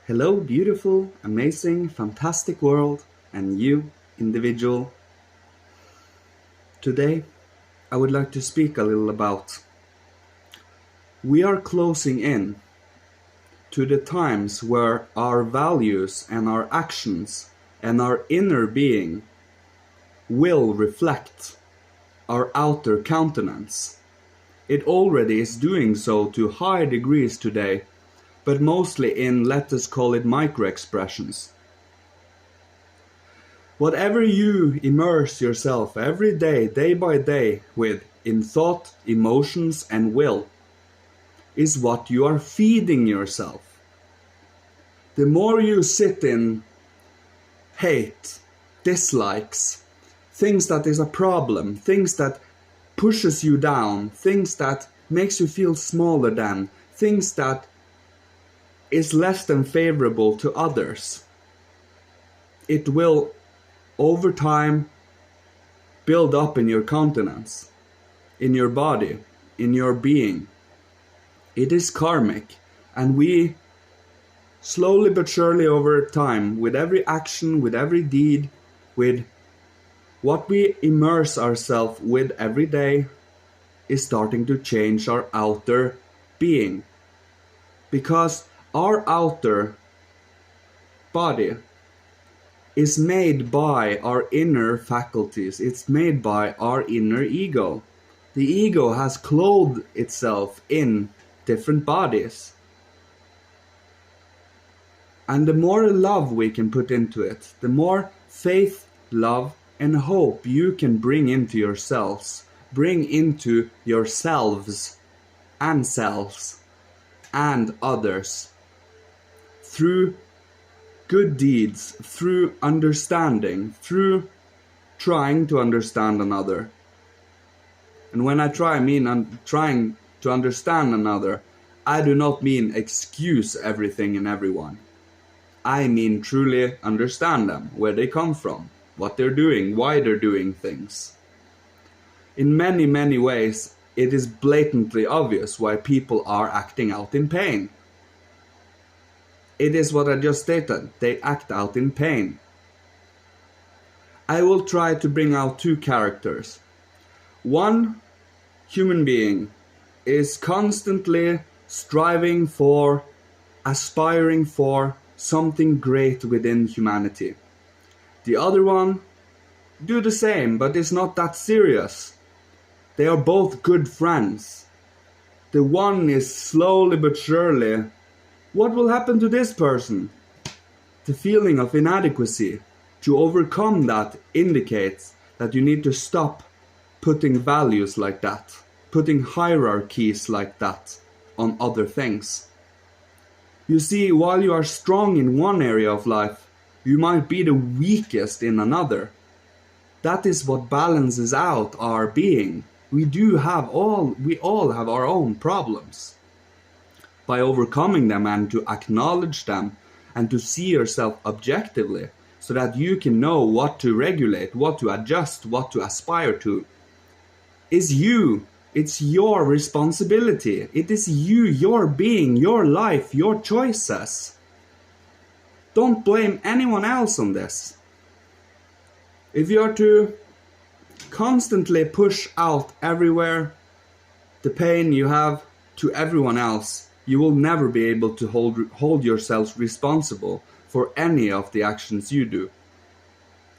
Hello, beautiful, amazing, fantastic world, and you, individual. Today, I would like to speak a little about we are closing in to the times where our values and our actions and our inner being will reflect our outer countenance. It already is doing so to high degrees today, but mostly in, let us call it, micro expressions. Whatever you immerse yourself every day by day with in thought, emotions, and will, is what you are feeding yourself. The more you sit in hate, dislikes, things that is a problem, things that pushes you down, things that makes you feel smaller than, things that is less than favorable to others, it will over time build up in your countenance, in your body, in your being. It is karmic, and we slowly but surely over time, with every action, with every deed, with what we immerse ourselves with every day, is starting to change our outer being. Because our outer body is made by our inner faculties. It's made by our inner ego. The ego has clothed itself in different bodies. And the more love we can put into it, the more faith, love, and hope you can bring into yourselves, bring into yourselves and selves and others through good deeds, through understanding, through trying to understand another. And when I mean trying to understand another, I do not mean excuse everything and everyone. I mean truly understand them, where they come from, what they're doing, why they're doing things. In many, many ways, it is blatantly obvious why people are acting out in pain. It is what I just stated. They act out in pain. I will try to bring out two characters. One human being is constantly striving for, aspiring for something great within humanity. The other one do the same, but is not that serious. They are both good friends. The one is slowly but surely, what will happen to this person? The feeling of inadequacy. To overcome that indicates that you need to stop putting values like that, putting hierarchies like that on other things. You see, while you are strong in one area of life, you might be the weakest in another. That is what balances out our being. We all have our own problems. By overcoming them and to acknowledge them and to see yourself objectively so that you can know what to regulate, what to adjust, what to aspire to, is you. It's your responsibility. It is you, your being, your life, your choices. Don't blame anyone else on this. If you are to constantly push out everywhere the pain you have to everyone else, you will never be able to hold yourselves responsible for any of the actions you do.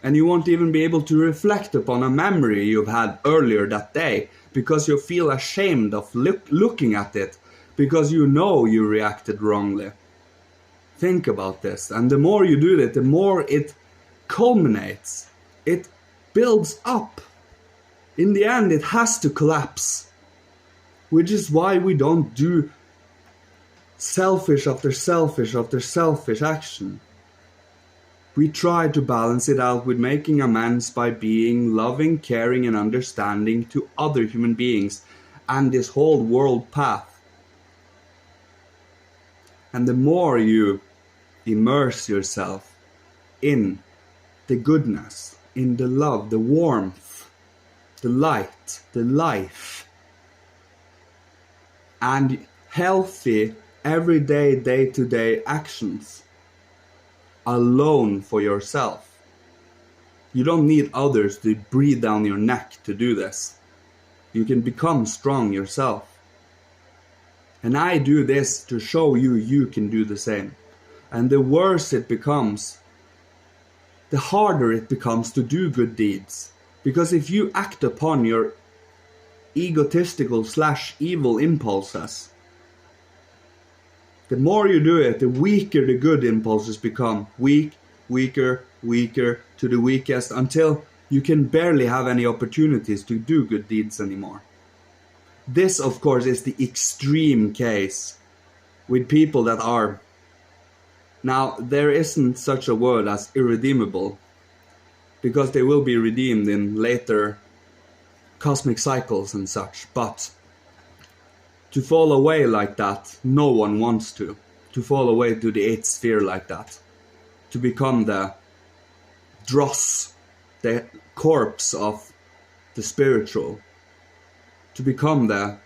And you won't even be able to reflect upon a memory you've had earlier that day because you feel ashamed of looking at it because you know you reacted wrongly. Think about this, and the more you do that, the more it culminates. It builds up. In the end, it has to collapse. Which is why we don't do selfish after selfish after selfish action. We try to balance it out with making amends by being loving, caring, and understanding to other human beings and this whole world path. And the more you immerse yourself in the goodness, in the love, the warmth, the light, the life, and healthy, everyday, day-to-day actions, alone for yourself. You don't need others to breathe down your neck to do this. You can become strong yourself. And I do this to show you you can do the same. And the worse it becomes, the harder it becomes to do good deeds. Because if you act upon your egotistical/evil impulses, the more you do it, the weaker the good impulses become. Weaker to the weakest, until you can barely have any opportunities to do good deeds anymore. This, of course, is the extreme case with people that are... Now, there isn't such a word as irredeemable, because they will be redeemed in later cosmic cycles and such, but to fall away like that, no one wants to. To fall away to the 8th sphere like that. To become the dross, the corpse of the spiritual. To become the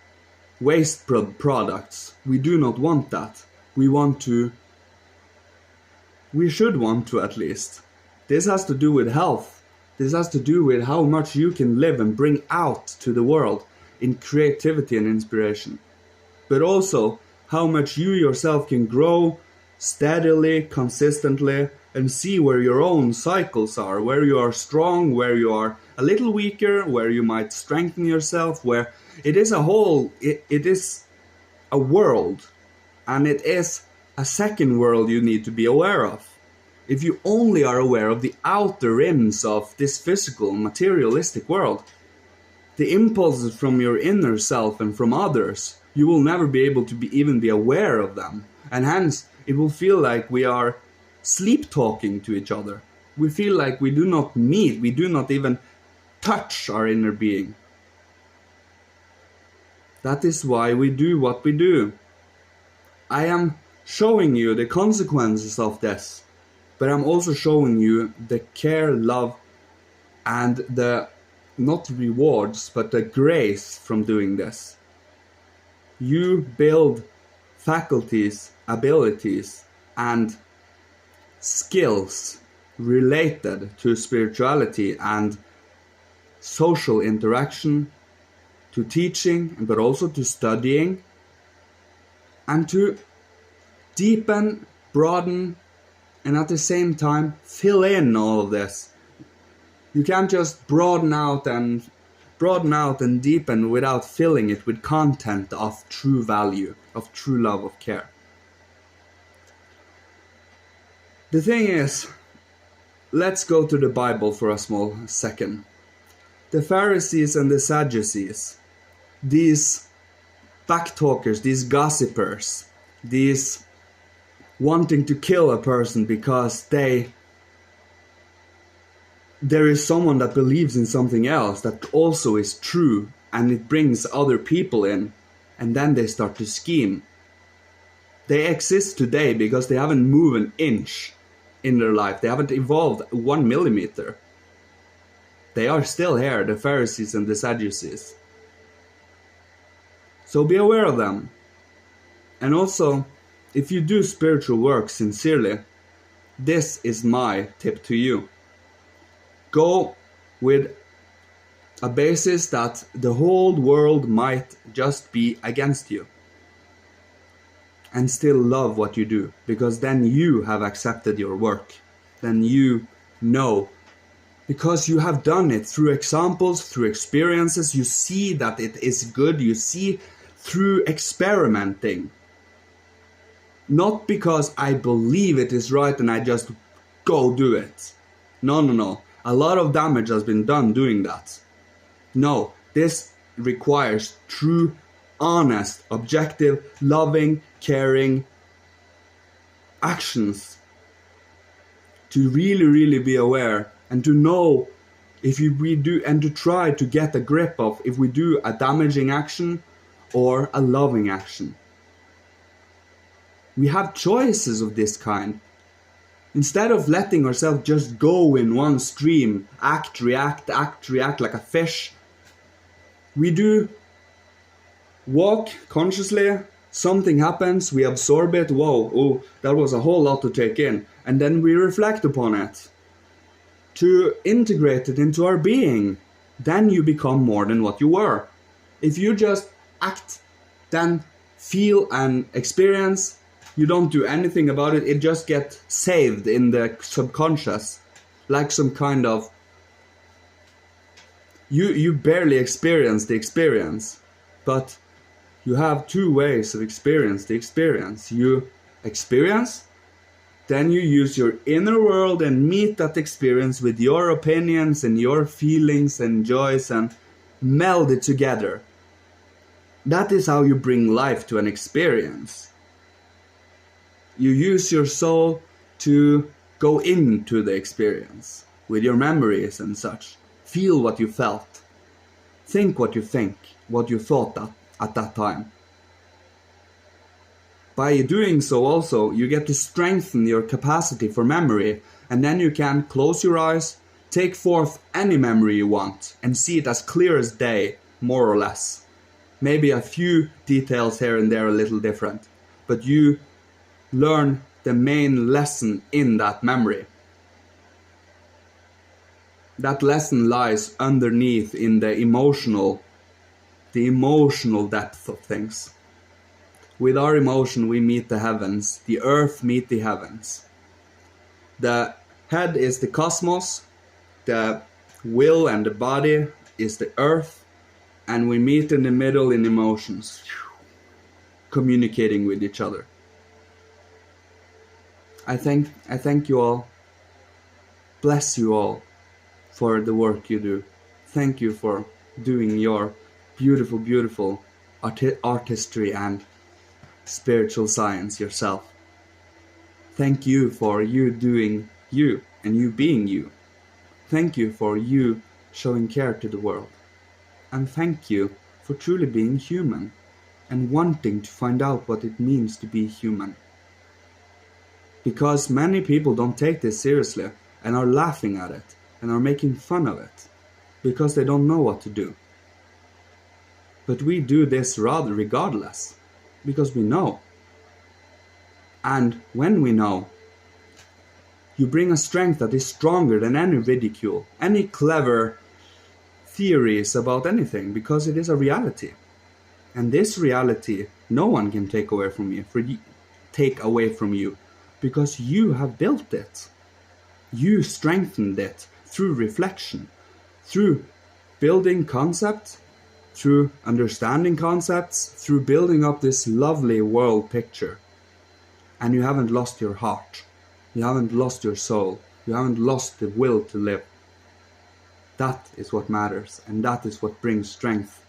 waste products. We do not want that. We should want to, at least. This has to do with health. This has to do with how much you can live and bring out to the world in creativity and inspiration. But also how much you yourself can grow steadily, consistently, and see where your own cycles are, where you are strong, where you are a little weaker, where you might strengthen yourself, where it is a whole, it is a world, and it is a second world you need to be aware of. If you only are aware of the outer rims of this physical, materialistic world, the impulses from your inner self and from others, you will never be able to even be aware of them. And hence, it will feel like we are sleep talking to each other. We feel like we do not meet, we do not even touch our inner being. That is why we do what we do. I am showing you the consequences of this, but I'm also showing you the care, love, and the, not rewards, but the grace from doing this. You build faculties, abilities, and skills related to spirituality and social interaction, to teaching, but also to studying, and to deepen, broaden, and at the same time fill in all of this. You can't just broaden out and deepen without filling it with content of true value, of true love, of care. The thing is, let's go to the Bible for a small second. The Pharisees and the Sadducees, these backtalkers, these gossipers, these wanting to kill a person because there is someone that believes in something else that also is true, and it brings other people in, and then they start to scheme. They exist today because they haven't moved an inch in their life. They haven't evolved 1 millimeter. They are still here, the Pharisees and the Sadducees. So be aware of them. And also, if you do spiritual work sincerely, this is my tip to you. Go with a basis that the whole world might just be against you. And still love what you do, because then you have accepted your work. Then you know, because you have done it through examples, through experiences, you see that it is good, you see through experimenting. Not because I believe it is right and I just go do it. No. A lot of damage has been done doing that. No, this requires true, honest, objective, loving, caring actions to really be aware and to know if we do, and to try to get a grip of if we do a damaging action or a loving action. We have choices of this kind. Instead of letting ourselves just go in one stream, act, react like a fish, we do walk consciously, Something happens, we absorb it, whoa, oh, that was a whole lot to take in, and then we reflect upon it to integrate it into our being. Then you become more than what you were. If you just act, then feel and experience, you don't do anything about it, it just gets saved in the subconscious, like some kind of, you barely experience the experience, but you have two ways of experience the experience. You experience, then you use your inner world and meet that experience with your opinions and your feelings and joys and meld it together. That is how you bring life to an experience. You use your soul to go into the experience with your memories and such. Feel what you felt. Think what you think, what you thought at that time. By doing so also, you get to strengthen your capacity for memory, and then you can close your eyes, take forth any memory you want, and see it as clear as day, more or less. Maybe a few details here and there a little different, but you learn the main lesson in that memory. That lesson lies underneath in the emotional depth of things. With our emotion we meet the heavens, the earth meet the heavens. The head is the cosmos, the will and the body is the earth, and we meet in the middle in emotions, communicating with each other. I thank you all, bless you all for the work you do. Thank you for doing your beautiful, beautiful artistry and spiritual science yourself. Thank you for you doing you and you being you. Thank you for you showing care to the world. And thank you for truly being human and wanting to find out what it means to be human. Because many people don't take this seriously and are laughing at it and are making fun of it because they don't know what to do. But we do this rather regardless, because we know. And when we know, you bring a strength that is stronger than any ridicule, any clever theories about anything, because it is a reality. And this reality no one can take away from you, because you have built it. You strengthened it through reflection, through building concepts, through understanding concepts, through building up this lovely world picture. And you haven't lost your heart. You haven't lost your soul. You haven't lost the will to live. That is what matters, and that is what brings strength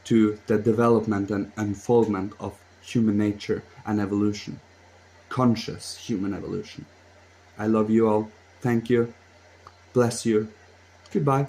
to the development and unfoldment of human nature and evolution. Conscious human evolution. I love you all. Thank you. Bless you. Goodbye.